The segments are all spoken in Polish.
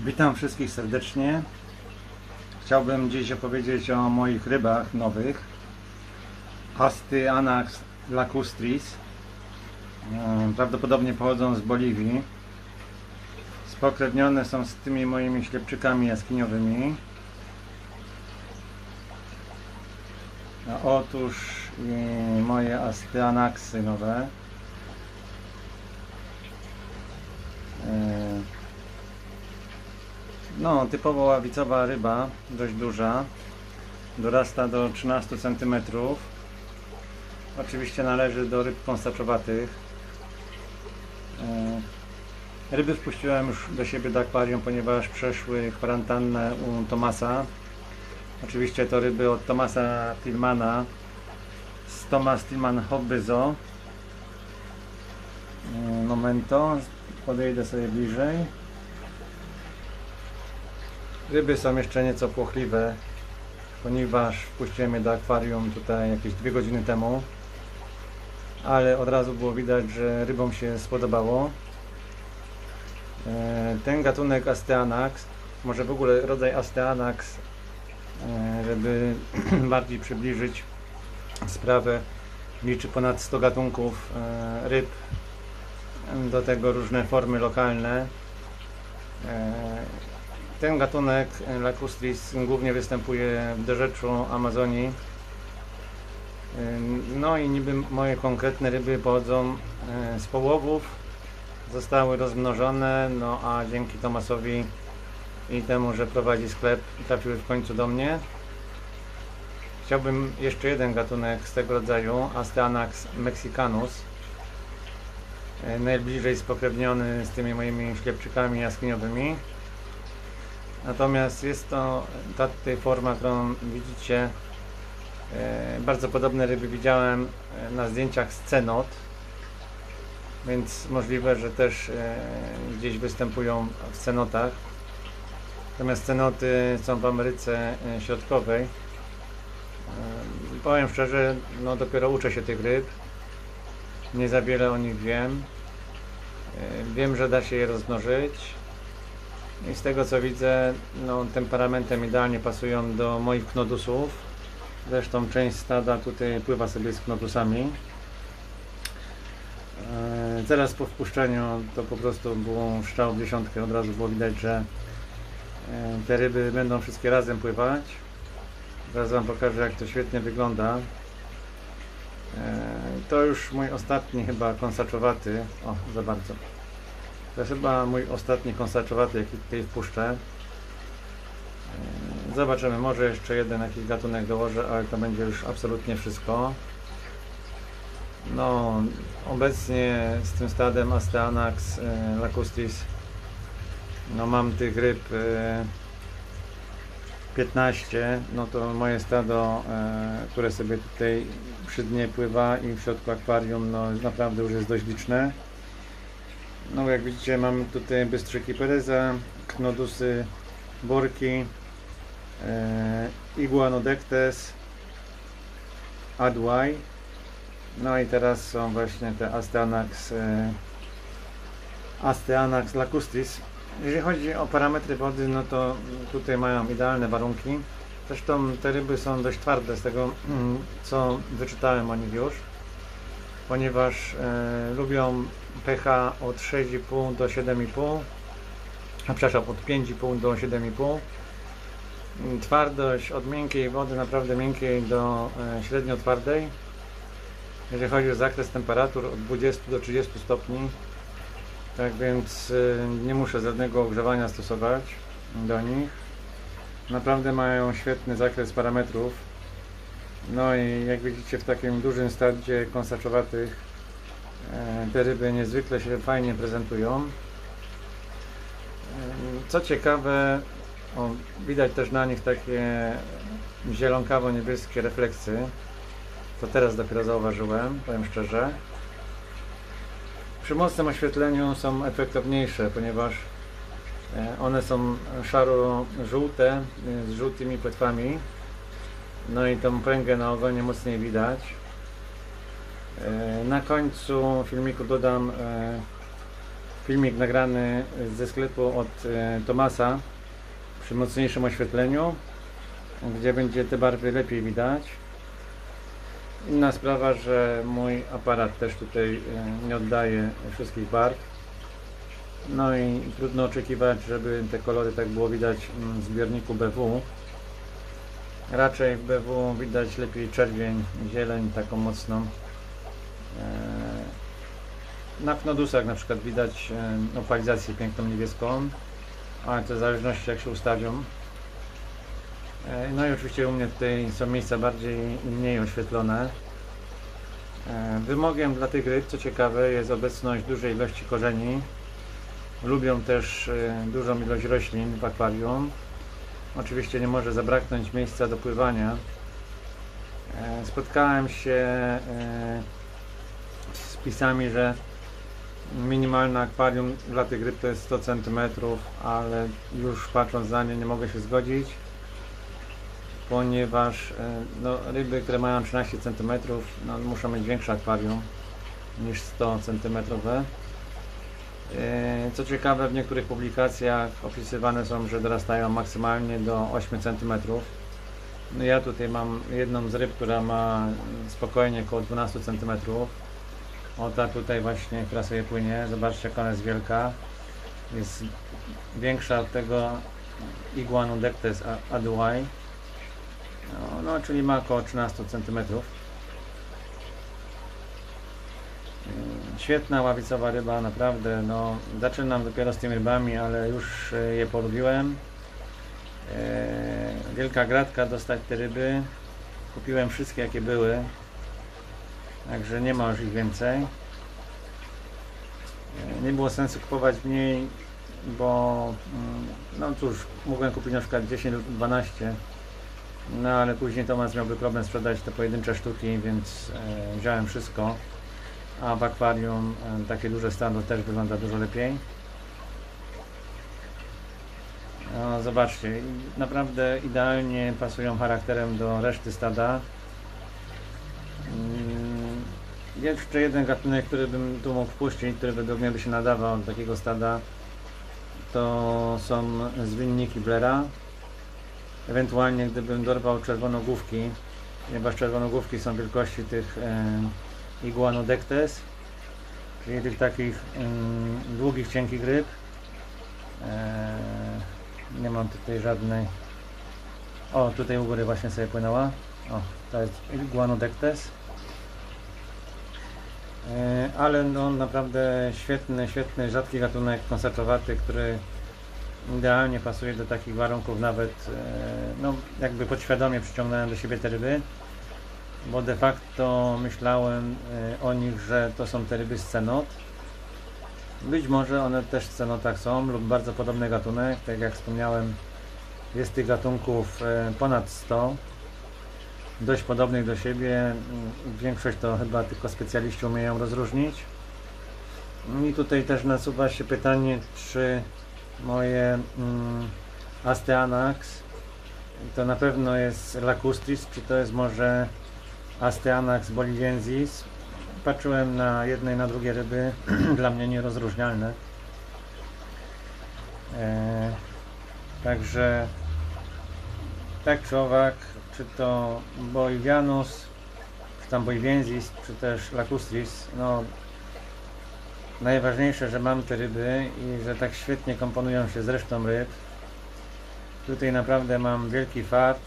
Witam wszystkich serdecznie. Chciałbym dziś opowiedzieć o moich rybach nowych. Astyanax lacustris. Prawdopodobnie pochodzą z Boliwii. Spokrewnione są z tymi moimi ślepczykami jaskiniowymi. A otóż moje astyanaxy nowe. No, typowo ławicowa ryba, dość duża, dorasta do 13 cm. Oczywiście należy do ryb kąsaczowatych. Ryby wpuściłem już do siebie do akwarium, ponieważ przeszły kwarantannę u Tomasa. Oczywiście to ryby od Tomasa Tillmana z Thomas Tillman Hobby Zoo. Momento, podejdę sobie bliżej. Ryby są jeszcze nieco płochliwe, ponieważ wpuściłem je do akwarium tutaj jakieś 2 godziny temu, ale od razu było widać, że rybom się spodobało. Ten gatunek Astyanax, może w ogóle rodzaj Astyanax, żeby bardziej przybliżyć sprawę, liczy ponad 100 gatunków ryb, do tego różne formy lokalne. Ten gatunek lacustris głównie występuje w dorzeczu Amazonii. No i niby moje konkretne ryby pochodzą z połowów, zostały rozmnożone, no a dzięki Tomasowi i temu, że prowadzi sklep, trafiły w końcu do mnie. Chciałbym jeszcze jeden gatunek z tego rodzaju, Astyanax mexicanus, najbliżej spokrewniony z tymi moimi ślepczykami jaskiniowymi. Natomiast jest to ta tutaj forma, którą widzicie. Bardzo podobne ryby widziałem na zdjęciach z cenot, więc możliwe, że też gdzieś występują w cenotach. Natomiast cenoty są w Ameryce Środkowej. Powiem szczerze, no dopiero uczę się tych ryb. Nie za wiele o nich wiem. Wiem, że da się je rozmnożyć. I z tego co widzę, no, temperamentem idealnie pasują do moich knodusów. Zresztą część stada tutaj pływa sobie z knodusami. Zaraz po wpuszczeniu to po prostu było strzał w dziesiątkę. Od razu było widać, że te ryby będą wszystkie razem pływać. Zaraz Wam pokażę, jak to świetnie wygląda. To już mój ostatni chyba kąsaczowaty. O, za bardzo. To jest chyba mój ostatni kąsaczowaty, jaki tutaj wpuszczę. Zobaczymy, może jeszcze jeden jakiś gatunek dołożę, ale to będzie już absolutnie wszystko. No, obecnie z tym stadem Astyanax lacustris, no mam tych ryb 15, no to moje stado, które sobie tutaj przy dnie pływa i w środku akwarium, no naprawdę już jest dość liczne. No jak widzicie, mamy tutaj bystrzyki Pereza, knodusy Borki, Iguanodectes, Adwai. No i teraz są właśnie te Astyanax lacustris. Jeżeli chodzi o parametry wody, no to tutaj mają idealne warunki. Zresztą te ryby są dość twarde z tego, co wyczytałem o nich już, ponieważ lubią pH od 6,5 do 7,5, a przepraszam, od 5,5 do 7,5. Twardość od miękkiej wody, naprawdę miękkiej, do średnio twardej. Jeżeli chodzi o zakres temperatur, od 20 do 30 stopni. Tak więc nie muszę żadnego ogrzewania stosować do nich. Naprawdę mają świetny zakres parametrów. No i jak widzicie, w takim dużym stadzie kąsaczowatych te ryby niezwykle się fajnie prezentują. Co ciekawe, widać też na nich takie zielonkawo-niebieskie refleksy. To teraz dopiero zauważyłem, powiem szczerze. Przy mocnym oświetleniu są efektowniejsze, ponieważ one są szaro-żółte z żółtymi płetwami. No i tą pręgę na ogonie mocniej widać. Na końcu filmiku dodam filmik nagrany ze sklepu od Thomasa przy mocniejszym oświetleniu, gdzie będzie te barwy lepiej widać. Inna sprawa, że mój aparat też tutaj nie oddaje wszystkich barw. No i trudno oczekiwać, żeby te kolory tak było widać w zbiorniku BW. Raczej w BW widać lepiej czerwień, zieleń taką mocną. Na Knodusach na przykład widać opalizację piękną niebieską, ale to w zależności jak się ustawią. No i oczywiście u mnie tutaj są miejsca bardziej i mniej oświetlone. Wymogiem dla tych ryb, co ciekawe, jest obecność dużej ilości korzeni. Lubią też dużą ilość roślin w akwarium. Oczywiście nie może zabraknąć miejsca do pływania. Spotkałem się z pisami, że minimalne akwarium dla tych ryb to jest 100 cm, ale już patrząc na nie mogę się zgodzić, ponieważ no, ryby, które mają 13 cm, no, muszą mieć większe akwarium niż 100 cm. Co ciekawe, w niektórych publikacjach opisywane są, że dorastają maksymalnie do 8 cm. No ja tutaj mam jedną z ryb, która ma spokojnie około 12 cm. O ta tutaj właśnie, która sobie płynie, zobaczcie jak ona jest wielka. Jest większa od tego Iguanodectes aduai. No, czyli ma około 13 cm. Świetna ławicowa ryba, naprawdę. No, zaczynam dopiero z tymi rybami, ale już je polubiłem. Wielka gratka dostać te ryby. Kupiłem wszystkie jakie były, także nie ma już ich więcej. Nie było sensu kupować mniej, bo no cóż, mogłem kupić na przykład 10 lub 12, no ale później Tomasz miałby problem sprzedać te pojedyncze sztuki, więc wziąłem wszystko. A w akwarium takie duże stado też wygląda dużo lepiej. No, zobaczcie, naprawdę idealnie pasują charakterem do reszty stada. Jeszcze jeden gatunek, który bym tu mógł wpuścić, który według mnie by się nadawał do takiego stada, to są zwinniki Blera. Ewentualnie gdybym dorwał czerwonogłówki, ponieważ czerwonogłówki są wielkości tych Iguanodectes, czyli tych takich długich, cienkich ryb. Nie mam tutaj żadnej. O, tutaj u góry właśnie sobie płynęła. O, to jest Iguanodectes. Ale no naprawdę świetny, rzadki gatunek konserwowaty, który idealnie pasuje do takich warunków, nawet no jakby podświadomie przyciągnąłem do siebie te ryby, bo de facto myślałem o nich, że to są te ryby z cenot. Być może one też w cenotach są lub bardzo podobny gatunek, tak jak wspomniałem, jest tych gatunków ponad 100, dość podobnych do siebie. Większość to chyba tylko specjaliści umieją rozróżnić. I tutaj też nasuwa się pytanie, czy moje Asteanax to na pewno jest lacustris, czy to jest może Asteanax boliviensis. Patrzyłem na jedne i na drugie ryby, dla mnie nierozróżnialne. Także tak czy owak, czy to Bolivianus, czy tam Boliviensis, czy też lacustris, no najważniejsze, że mam te ryby i że tak świetnie komponują się z resztą ryb. Tutaj naprawdę mam wielki fart.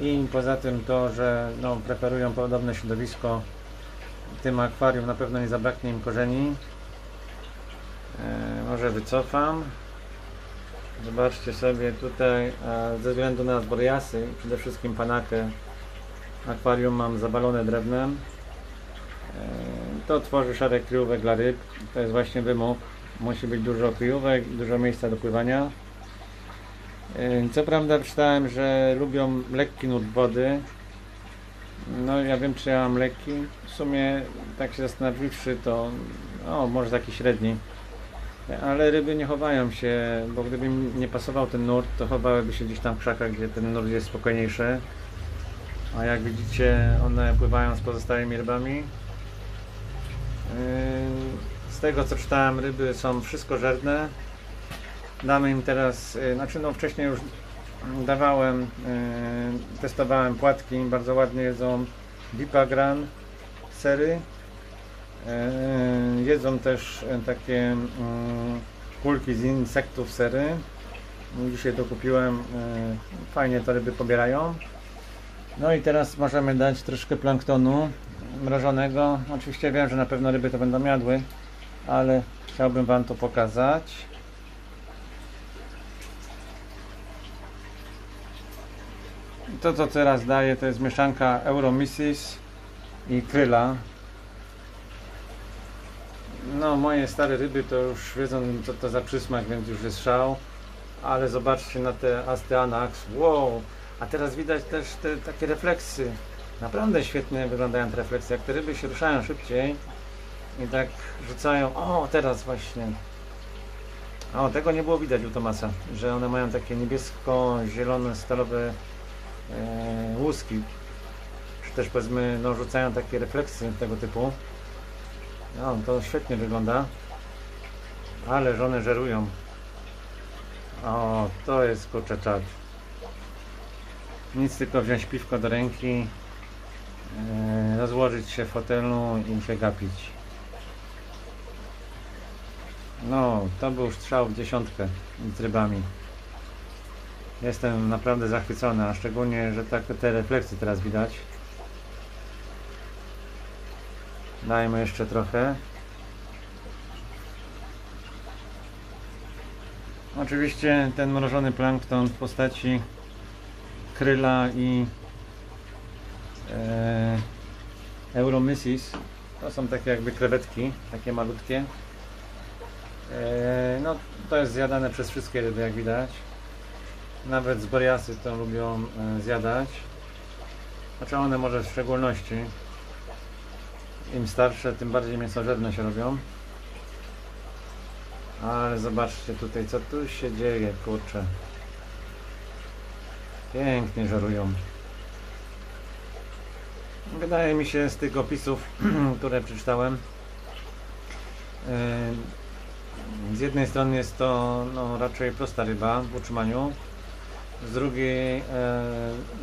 I poza tym to, że no, preferują podobne środowisko, tym akwarium na pewno nie zabraknie im korzeni. Może wycofam. Zobaczcie sobie tutaj, ze względu na zboriasy, przede wszystkim panakę, akwarium mam zabalone drewnem. To tworzy szereg kryjówek dla ryb. To jest właśnie wymóg. Musi być dużo kryjówek, dużo miejsca do pływania. Co prawda czytałem, że lubią lekki nurt wody. No ja wiem, czy ja mam lekki. W sumie tak się zastanowiwszy, to może taki średni. Ale ryby nie chowają się, bo gdyby im nie pasował ten nurt, to chowałyby się gdzieś tam w krzakach, gdzie ten nurt jest spokojniejszy. A jak widzicie, one pływają z pozostałymi rybami. Z tego co czytałem, ryby są wszystkożerne. Damy im teraz, znaczy no wcześniej już dawałem, testowałem płatki, bardzo ładnie jedzą Vipagran sery. Jedzą też takie kulki z insektów sery. Dzisiaj to kupiłem, fajnie to ryby pobierają. No i teraz możemy dać troszkę planktonu mrożonego. Oczywiście wiem, że na pewno ryby to będą jadły, ale chciałbym Wam to pokazać. To co teraz daję, to jest mieszanka Euromysis i kryla. No moje stare ryby to już wiedzą co to za przysmak, więc już jest szał. Ale zobaczcie na te Astyanax. Wow! A teraz widać też te takie refleksy. Naprawdę świetnie wyglądają te refleksy. Jak te ryby się ruszają szybciej i tak rzucają. O, teraz właśnie. O, tego nie było widać u Tomasa, że one mają takie niebiesko-zielone, stalowe łuski. Czy też powiedzmy, no rzucają takie refleksy tego typu. No, to świetnie wygląda. Ale żony żerują. O, to jest kurczę czad. Nic, tylko wziąć piwko do ręki, rozłożyć się w fotelu i się gapić. No, to był strzał w dziesiątkę z rybami. Jestem naprawdę zachwycony, a szczególnie, że tak te refleksy teraz widać. Dajmy jeszcze trochę. Oczywiście ten mrożony plankton w postaci kryla i Euromysis to są takie jakby krewetki, takie malutkie. No to jest zjadane przez wszystkie ryby, jak widać. Nawet zboriasy to lubią zjadać. Znaczy one może w szczególności. Im starsze, tym bardziej mięsożerne się robią. Ale zobaczcie tutaj, co tu się dzieje, kurczę. Pięknie żerują. Wydaje mi się z tych opisów, które przeczytałem, z jednej strony jest to no, raczej prosta ryba w utrzymaniu, z drugiej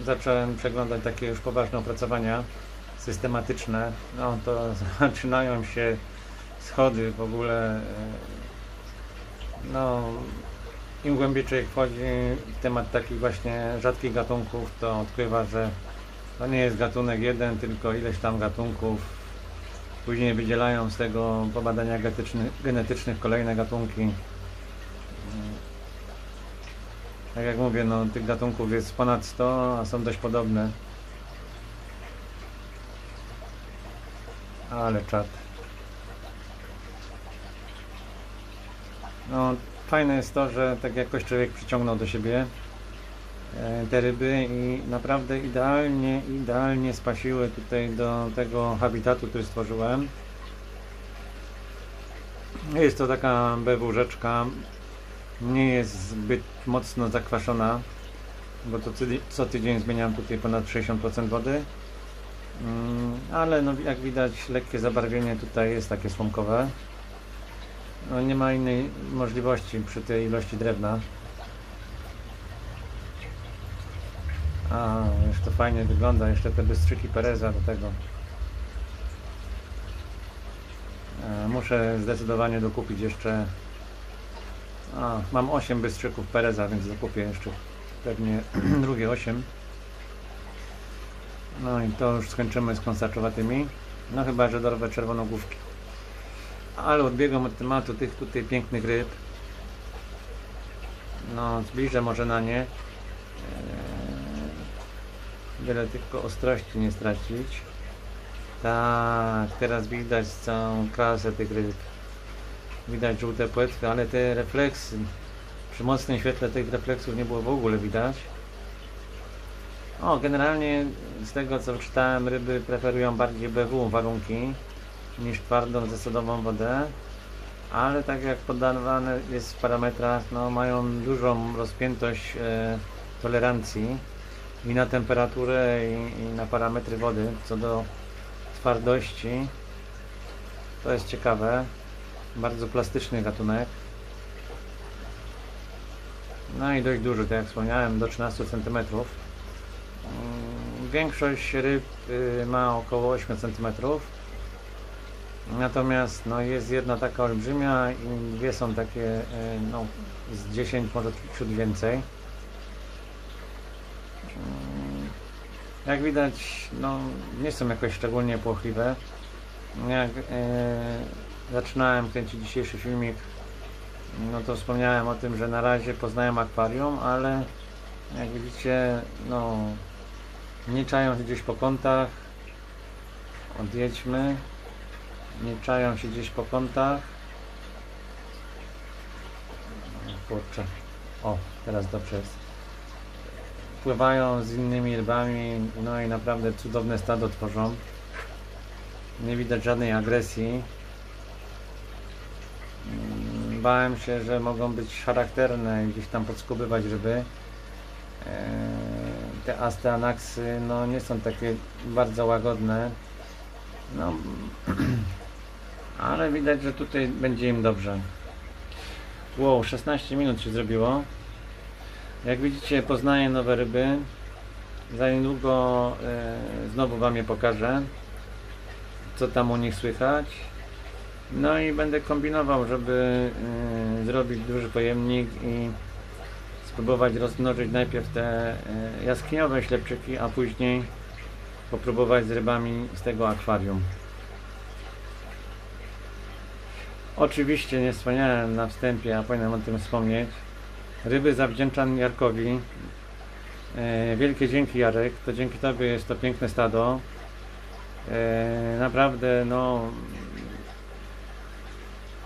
zacząłem przeglądać takie już poważne opracowania systematyczne. No to zaczynają się schody w ogóle. No, im głębiej człowiek wchodzi w temat takich właśnie rzadkich gatunków, to odkrywa, że to nie jest gatunek jeden, tylko ileś tam gatunków. Później wydzielają z tego po badaniach genetycznych kolejne gatunki. Tak jak mówię, no, tych gatunków jest ponad 100, a są dość podobne. Ale czad. No, fajne jest to, że tak jakoś człowiek przyciągnął do siebie te ryby i naprawdę idealnie spasiły tutaj do tego habitatu, który stworzyłem. Jest to taka BW rzeczka, nie jest zbyt mocno zakwaszona, bo to co tydzień zmieniam tutaj ponad 60% wody, ale no, jak widać lekkie zabarwienie tutaj jest takie słomkowe. No, nie ma innej możliwości przy tej ilości drewna. A, już to fajnie wygląda, jeszcze te bystrzyki Pereza do tego. Muszę zdecydowanie dokupić jeszcze. Mam 8 bystrzyków Pereza, więc dokupię jeszcze pewnie drugie 8. No i to już skończymy z konsaczowatymi. No chyba, że dorwę czerwonogłówki. Ale odbiegam od tematu tych tutaj pięknych ryb. No, zbliżę może na nie. Byle tylko ostrości nie stracić. Tak, teraz widać całą klasę tych ryb. Widać żółte płetwy, ale te refleksy, przy mocnym świetle tych refleksów nie było w ogóle widać. O, generalnie z tego co czytałem, ryby preferują bardziej BW warunki niż twardą, zasadową wodę. Ale tak jak podawane jest w parametrach, no mają dużą rozpiętość tolerancji i na temperaturę i na parametry wody. Co do twardości, to jest ciekawe. Bardzo plastyczny gatunek. No i dość duży, tak jak wspomniałem, do 13 cm. Większość ryb ma około 8 cm. Natomiast no, jest jedna taka olbrzymia i dwie są takie no, z 10, może ciut więcej. Jak widać, no, nie są jakoś szczególnie płochliwe. Jak zaczynałem kręcić dzisiejszy filmik, no to wspomniałem o tym, że na razie poznałem akwarium, ale jak widzicie, no, nie czają się gdzieś po kątach. Odjedźmy. Nie czają się gdzieś po kątach. Kurczę. O, teraz dobrze jest. Pływają z innymi rybami, no i naprawdę cudowne stado tworzą. Nie widać żadnej agresji. Bałem się, że mogą być charakterne i gdzieś tam podskubywać ryby. Te Asteanaxy no, nie są takie bardzo łagodne. No, ale widać, że tutaj będzie im dobrze. Wow, 16 minut się zrobiło. Jak widzicie, poznaję nowe ryby. Za niedługo znowu Wam je pokażę, co tam u nich słychać. No i będę kombinował, żeby zrobić duży pojemnik i spróbować rozmnożyć najpierw te jaskiniowe ślepczyki, a później popróbować z rybami z tego akwarium. Oczywiście nie wspomniałem na wstępie, a powinienem o tym wspomnieć. Ryby zawdzięczam Jarkowi. Wielkie dzięki, Jarek. To dzięki Tobie jest to piękne stado. Naprawdę, no,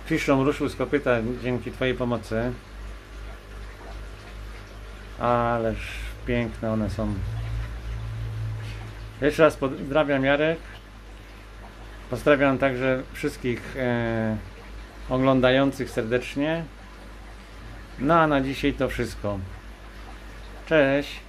Fiszą ruszył z kopyta dzięki Twojej pomocy. Ależ piękne one są. Jeszcze raz pozdrawiam, Jarek. Pozdrawiam także wszystkich oglądających serdecznie. No a na dzisiaj to wszystko. Cześć.